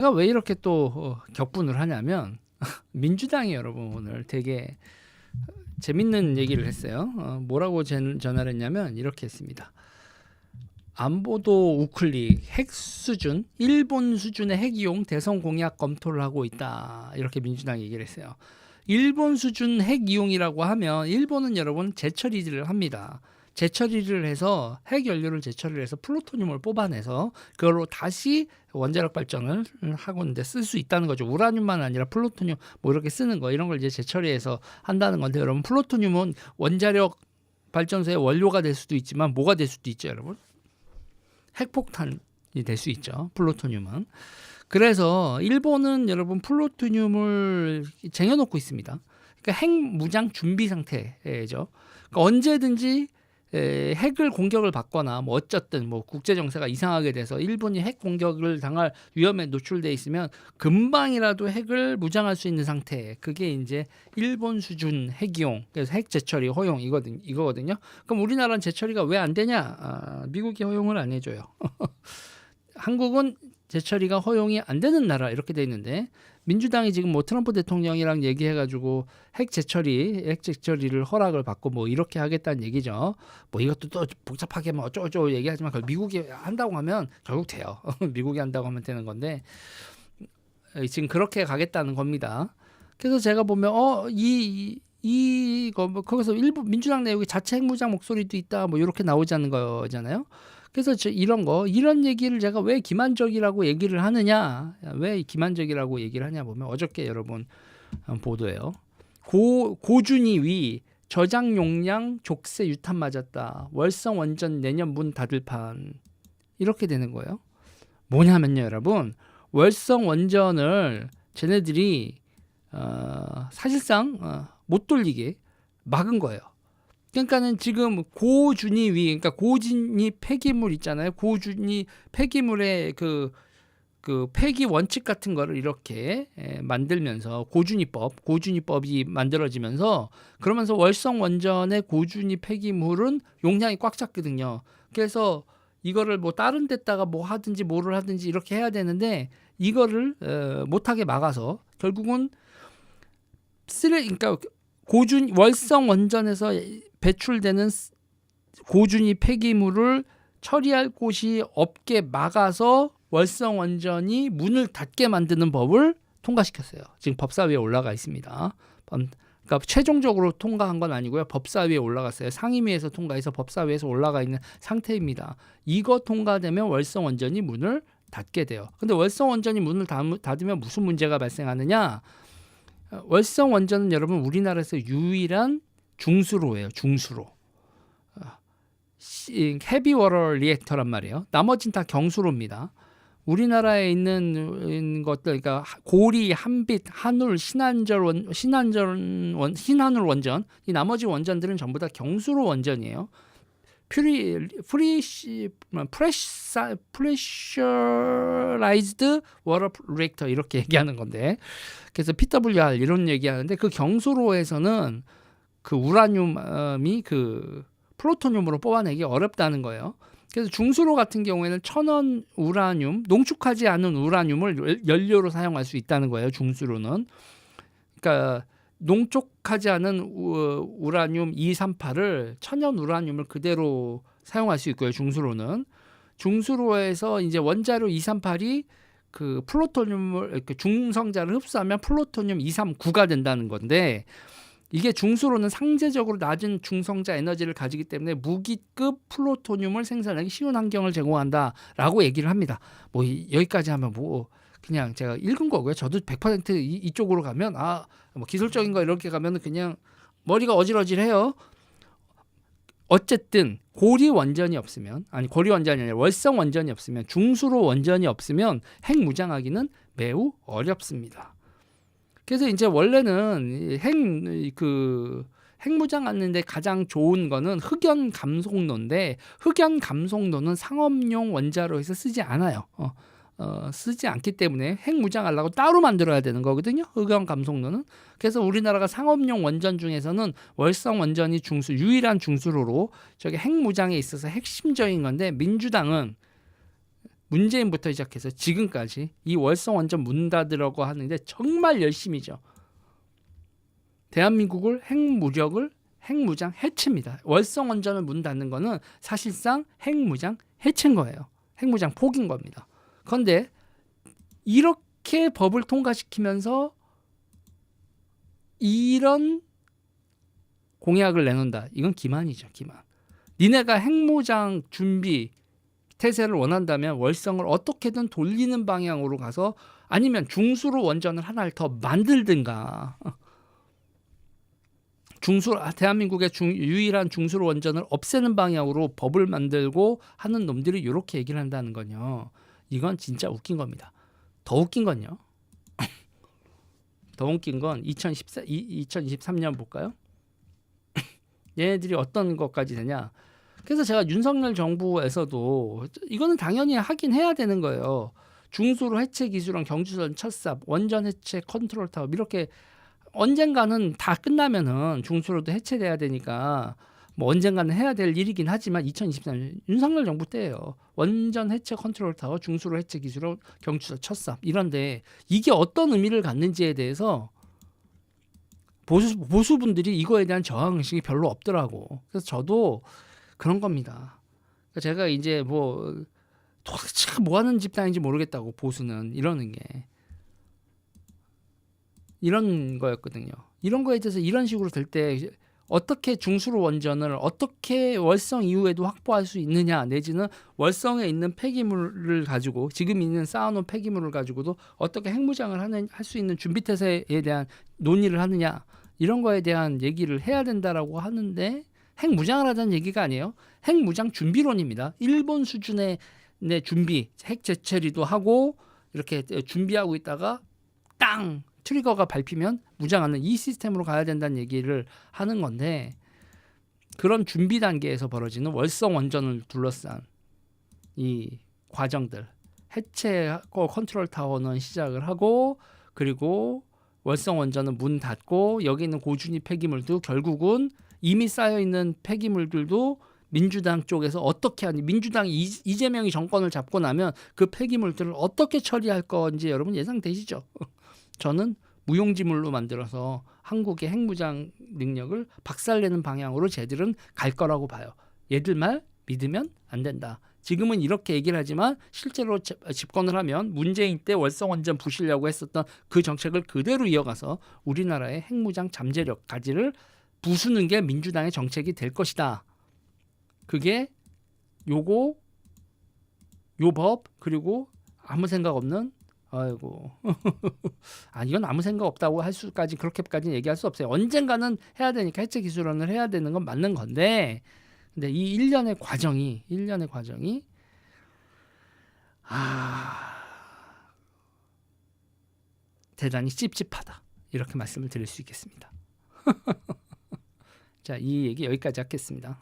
제가 왜 이렇게 또 격분을 하냐면 민주당이 여러분 오늘 되게 재밌는 얘기를 했어요. 뭐라고 전화를 했냐면 이렇게 했습니다. 안보도 우클릭 핵 수준, 일본 수준의 핵 이용 대선 공약 검토를 하고 있다. 이렇게 민주당이 얘기를 했어요. 일본 수준 핵 이용이라고 하면 일본은 여러분 재처리를 합니다. 재처리를 해서 핵 연료를 재처리를 해서 플루토늄을 뽑아내서 그걸로 다시 원자력 발전을 하고 있는데 쓸 수 있다는 거죠. 우라늄만 아니라 플루토늄 뭐 이렇게 쓰는 거 이런 걸 이제 재처리해서 한다는 건데 여러분 플루토늄은 원자력 발전소의 원료가 될 수도 있지만 뭐가 될 수도 있죠, 여러분. 핵폭탄이 될 수 있죠. 플루토늄은. 그래서 일본은 여러분 플루토늄을 쟁여놓고 있습니다. 그러니까 핵 무장 준비 상태죠. 그러니까 언제든지 핵을 공격을 받거나 뭐 어쨌든 뭐 국제 정세가 이상하게 돼서 일본이 핵 공격을 당할 위험에 노출돼 있으면 금방이라도 핵을 무장할 수 있는 상태. 그게 이제 일본 수준 핵이용. 그래서 핵 재처리 허용 이거거든요. 그럼 우리나라는 재처리가 왜 안 되냐? 미국이 허용을 안 해줘요. 한국은 재처리가 허용이 안 되는 나라 이렇게 돼 있는데 민주당이 지금 뭐 트럼프 대통령이랑 얘기해가지고 핵 재처리를 허락을 받고 뭐 이렇게 하겠다는 얘기죠. 뭐 이것도 또 복잡하게 뭐 어쩌고저쩌고 얘기하지만 그걸 미국이 한다고 하면 결국 돼요. 미국이 한다고 하면 되는 건데 지금 그렇게 가겠다는 겁니다. 그래서 제가 보면 거기서 일부 민주당 내용에 자체 핵무장 목소리도 있다 뭐 이렇게 나오자는 거잖아요. 그래서 이런 얘기를 제가 왜 기만적이라고 얘기를 하느냐, 왜 기만적이라고 얘기를 하냐 보면 어저께 여러분 보도예요. 고준위 위 저장 용량 족쇄 유탄 맞았다. 월성 원전 내년 문 닫을 판 이렇게 되는 거예요. 뭐냐면요, 여러분 월성 원전을 쟤네들이 사실상 못 돌리게 막은 거예요. 그러니까는 지금 고준위 위, 그러니까 고준위 폐기물 있잖아요. 고준위 폐기물의 그 폐기 원칙 같은 거를 이렇게 만들면서 고준위법이 만들어지면서 그러면서 월성 원전의 고준위 폐기물은 용량이 꽉 찼거든요. 그래서 이거를 뭐 다른 데다가 뭐 하든지 뭐를 하든지 이렇게 해야 되는데 이거를 못하게 막아서 결국은 그러니까 월성 원전에서 배출되는 고준위 폐기물을 처리할 곳이 없게 막아서 월성 원전이 문을 닫게 만드는 법을 통과시켰어요. 지금 법사위에 올라가 있습니다. 그러니까 최종적으로 통과한 건 아니고요. 법사위에 올라갔어요. 상임위에서 통과해서 법사위에서 올라가 있는 상태입니다. 이거 통과되면 월성 원전이 문을 닫게 돼요. 근데 월성 원전이 문을 닫으면 무슨 문제가 발생하느냐? 월성 원전은 여러분 우리나라에서 유일한 중수로예요. 중수로. 헤비 워터 리액터란 말이에요. 나머지는 다 경수로입니다. 우리나라에 있는 것들, 그러니까 고리, 한빛, 한울, 신한울 원전, 이 나머지 원전들은 전부 다 경수로 원전이에요. 프레셔라이즈드 워터 리액터 이렇게 얘기하는 건데, 그래서 PWR 이런 얘기하는데 그 경수로에서는 그 우라늄이 그 플루토늄으로 뽑아내기 어렵다는 거예요. 그래서 중수로 같은 경우에는 천연 우라늄, 농축하지 않은 우라늄을 연료로 사용할 수 있다는 거예요. 중수로는. 그러니까 농축하지 않은 우라늄 238을 천연 우라늄을 그대로 사용할 수 있고요. 중수로는. 중수로에서 이제 원자료 238이 그 플루토늄을 이렇게 중성자를 흡수하면 플루토늄 239가 된다는 건데 이게 중수로는 상대적으로 낮은 중성자 에너지를 가지기 때문에 무기급 플루토늄을 생산하기 쉬운 환경을 제공한다라고 얘기를 합니다. 뭐 여기까지 하면 뭐 그냥 제가 읽은 거고요. 저도 100% 이쪽으로 가면 뭐 기술적인 거 이렇게 가면 그냥 머리가 어질어질해요. 어쨌든 고리 원전이 아니라 월성 원전이 없으면 중수로 원전이 없으면 핵 무장하기는 매우 어렵습니다. 그래서 이제 원래는 핵 무장하는데 가장 좋은 거는 흑연 감속로인데 흑연 감속로는 상업용 원자로에서 쓰지 않아요. 쓰지 않기 때문에 핵 무장하려고 따로 만들어야 되는 거거든요. 흑연 감속로는. 그래서 우리나라가 상업용 원전 중에서는 월성 원전이 유일한 중수로로 저게 핵 무장에 있어서 핵심적인 건데 민주당은 문재인부터 시작해서 지금까지 이 월성 원전 문 닫으려고 하는데 정말 열심히죠. 대한민국을 핵무장 해체입니다. 월성 원전을 문 닫는 거는 사실상 핵무장 해체인 거예요. 핵무장 포기인 겁니다. 그런데 이렇게 법을 통과시키면서 이런 공약을 내놓는다. 이건 기만이죠. 기만. 니네가 핵무장 준비 태세를 원한다면 월성을 어떻게든 돌리는 방향으로 가서 아니면 중수로 원전을 하나를 더 만들든가 대한민국의 유일한 중수로 원전을 없애는 방향으로 법을 만들고 하는 놈들이 이렇게 얘기를 한다는 건요. 이건 진짜 웃긴 겁니다. 더 웃긴 건요. 더 웃긴 건 2023년 볼까요? 얘네들이 어떤 것까지 되냐. 그래서 제가 윤석열 정부에서도 이거는 당연히 하긴 해야 되는 거예요. 중수로 해체 기술은 경주선 첫삽, 원전 해체 컨트롤 타워 이렇게 언젠가는 다 끝나면은 중수로도 해체돼야 되니까 뭐 언젠가는 해야 될 일이긴 하지만 2023년 윤석열 정부 때예요. 원전 해체 컨트롤 타워, 중수로 해체 기술은 경주선 첫삽 이런데 이게 어떤 의미를 갖는지에 대해서 보수분들이 이거에 대한 저항의식이 별로 없더라고. 그래서 저도 그런 겁니다. 제가 이제 뭐 도대체 뭐 하는 집단인지 모르겠다고 보수는 이러는 게 이런 거였거든요. 이런 거에 대해서 이런 식으로 될 때 어떻게 중수로 원전을 어떻게 월성 이후에도 확보할 수 있느냐 내지는 월성에 있는 폐기물을 가지고 지금 있는 쌓아놓은 폐기물을 가지고도 어떻게 핵무장을 할 수 있는 준비태세에 대한 논의를 하느냐 이런 거에 대한 얘기를 해야 된다라고 하는데 핵무장을 하자는 얘기가 아니에요. 핵무장 준비론입니다. 일본 수준의 준비, 핵 재처리도 하고 이렇게 준비하고 있다가 땅 트리거가 밟히면 무장하는 이 시스템으로 가야 된다는 얘기를 하는 건데 그런 준비 단계에서 벌어지는 월성 원전을 둘러싼 이 과정들 해체 컨트롤 타워는 시작을 하고 그리고 월성 원전은 문 닫고 여기 있는 고준위 폐기물도 결국은 이미 쌓여있는 폐기물들도 민주당 쪽에서 어떻게 하니 민주당이 이재명이 정권을 잡고 나면 그 폐기물들을 어떻게 처리할 건지 여러분 예상되시죠? 저는 무용지물로 만들어서 한국의 핵무장 능력을 박살내는 방향으로 쟤들은 갈 거라고 봐요. 얘들 말 믿으면 안 된다. 지금은 이렇게 얘기를 하지만 실제로 집권을 하면 문재인 때 월성원전 부시려고 했었던 그 정책을 그대로 이어가서 우리나라의 핵무장 잠재력까지를 부수는 게 민주당의 정책이 될 것이다. 그게 요 법 그리고 아무 생각 없는 아이고 이건 아무 생각 없다고 할 수까지 그렇게까지 얘기할 수 없어요. 언젠가는 해야 되니까 해체 기술원을 해야 되는 건 맞는 건데 근데 이 1년의 과정이 대단히 찝찝하다 이렇게 말씀을 드릴 수 있겠습니다. 자, 이 얘기 여기까지 하겠습니다.